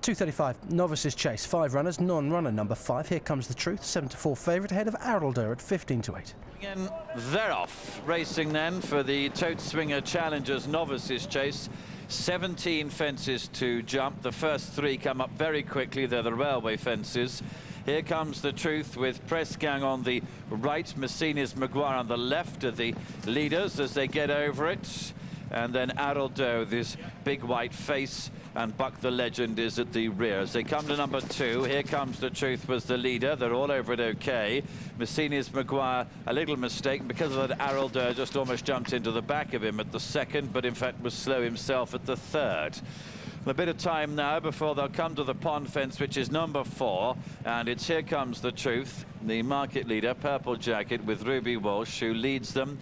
2:35, Novices Chase, 5 runners, non-runner number 5. Here Comes the Truth, 7-4 favourite, ahead of Araldor at 15-8. Again, they're off. Racing then for the Tote Swinger Challengers Novices Chase. 17 fences to jump. The first 3 come up very quickly. They're the railway fences. Here Comes the Truth with Press Gang on the right. Messines Maguire on the left are the leaders as they get over it. And then Araldor, this big white face, and Buck the Legend is at the rear. As they come to number 2, Here Comes the Truth was the leader. They're all over it okay. Messines Maguire, a little mistake. Because of that, Araldor just almost jumped into the back of him at the second, but in fact was slow himself at the third. A bit of time now before they'll come to the pond fence, which is number 4, and it's Here Comes the Truth, the market leader, purple jacket with Ruby Walsh, who leads them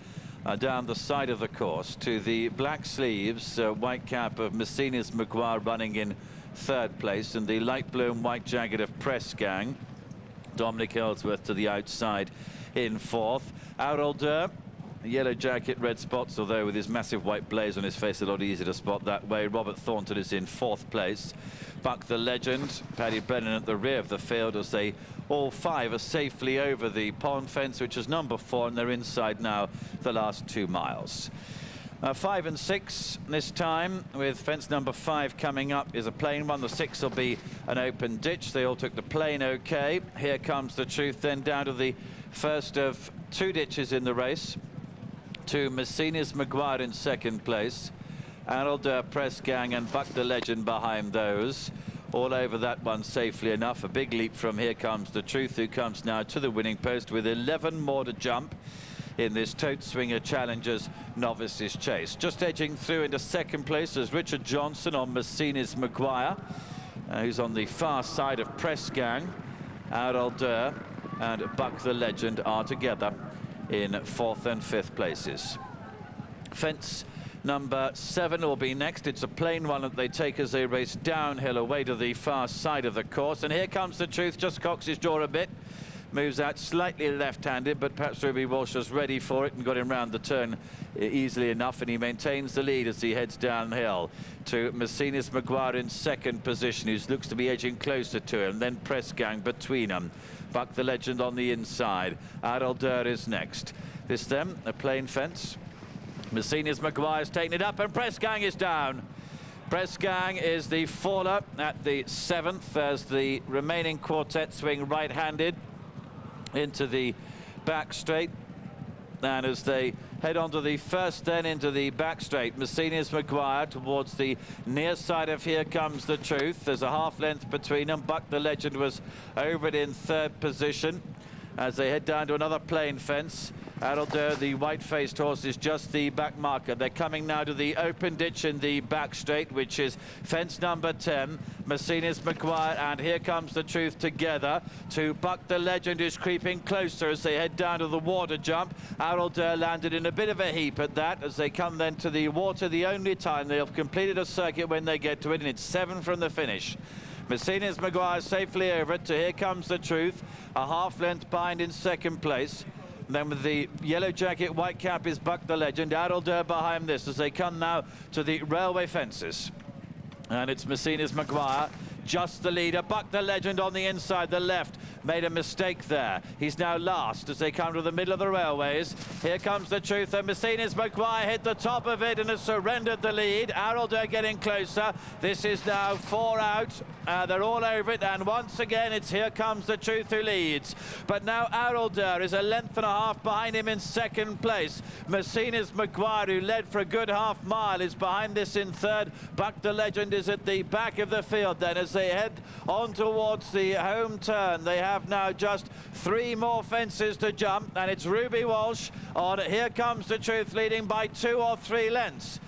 down the side of the course to the black sleeves, white cap of Messines Maguire running in 3rd place, and the light blue and white jacket of Press Gang, Dominic Ellsworth to the outside in 4th. Araldor, yellow jacket, red spots, although with his massive white blaze on his face, a lot easier to spot that way. Robert Thornton is in 4th place. Buck the Legend, Paddy Brennan at the rear of the field as they all 5 are safely over the pond fence, which is number 4, and they're inside now the last 2 miles. 5 and 6 this time, with fence number 5 coming up is a plain one. The 6 will be an open ditch. They all took the plain okay. Here Comes the Truth then down to the first of 2 ditches in the race, to Messines Maguire in 2nd place. Araldor, Press Gang and Buck the Legend behind those. All over that one safely enough. A big leap from Here Comes the Truth, who comes now to the winning post with 11 more to jump in this Tote Swinger Challengers Novices Chase. Just edging through into 2nd place is Richard Johnson on Messines Maguire, who's on the far side of Press Gang. Araldor and Buck the Legend are together in 4th and 5th places. Fence number 7 will be next. It's a plain one that they take as they race downhill away to the far side of the course. And Here Comes the Truth, just cocks his jaw a bit. Moves out slightly left-handed, but perhaps Ruby Walsh was ready for it and got him round the turn easily enough, and he maintains the lead as he heads downhill to Messines Maguire in 2nd position, who looks to be edging closer to him. Then Press Gang between them. Buck the Legend on the inside. Araldor is next. This then, a plain fence. Messines Maguire's taken it up, and Press Gang is down. Press Gang is the faller at the 7th as the remaining quartet swing right-handed into the back straight. And as they head onto the first, then into the back straight, Messines Maguire towards the near side of Here Comes the Truth. There's a half length between them. Buck the Legend was over it in 3rd position as they head down to another plain fence. Araldor, the white-faced horse, is just the back marker. They're coming now to the open ditch in the back straight, which is fence number 10. Messines Maguire and Here Comes the Truth together to Buck the Legend, who's creeping closer as they head down to the water jump. Araldor landed in a bit of a heap at that as they come then to the water, the only time they have completed a circuit when they get to it, and it's 7 from the finish. Messines Maguire safely over it to Here Comes the Truth, a half length behind in 2nd place. Then with the yellow jacket, white cap is Buck the Legend. Araldor behind this as they come now to the railway fences. And it's Messines Maguire, just the leader. Buck the Legend on the inside, the left, made a mistake there. He's now last as they come to the middle of the railways. Here Comes the Truth, and Messines Maguire hit the top of it and has surrendered the lead. Araldor getting closer. This is now 4 out. They're all over it, and once again it's Here Comes the Truth who leads. But now Araldor is a length and a half behind him in 2nd place. Messines Maguire, who led for a good half mile, is behind this in 3rd. Buck the Legend is at the back of the field then as they head on towards the home turn. They have now just 3 more fences to jump, and it's Ruby Walsh on Here Comes the Truth, leading by 2 or 3 lengths.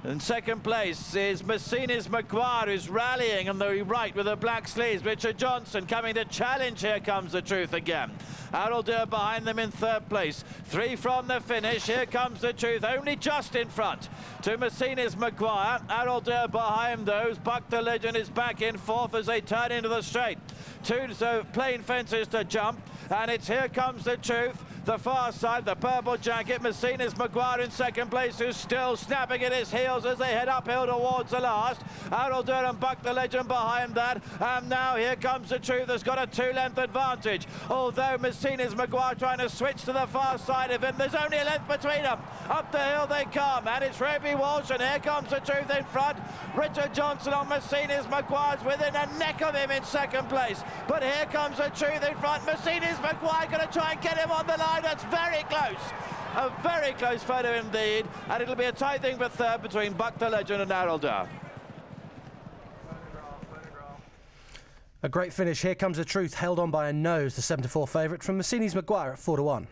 In 2nd place is Messines Maguire, who's rallying on the right with the black sleeves. Richard Johnson coming to challenge Here Comes the Truth again. Araldor behind them in 3rd place. 3 from the finish. Here Comes the Truth, only just in front to Messines Maguire. Araldor behind those. Buck the Legend is back in 4th as they turn into the straight. 2 plain fences to jump, and it's Here Comes the Truth. The far side, the purple jacket, Messina's Maguire in second place, who's still snapping at his heels as they head uphill towards the last. Araldeur and Buck the Legend behind that. And now here comes the Truth, has got a 2-length advantage. Although Messina's Maguire trying to switch to the far side of him, there's only a length between them. Up the hill they come, and it's Roby Walsh, and here comes the Truth in front. Richard Johnson on Messina's Maguire's within a neck of him in second place. But here comes the Truth in front. Messina's Maguire going to try and get him on the line. That's very close. A very close photo indeed, and it'll be a tight thing for third between Buck the Legend and Araldeur. A great finish. Here comes the Truth, held on by a nose, the 7-4 favourite from Messina's Maguire at 4-1.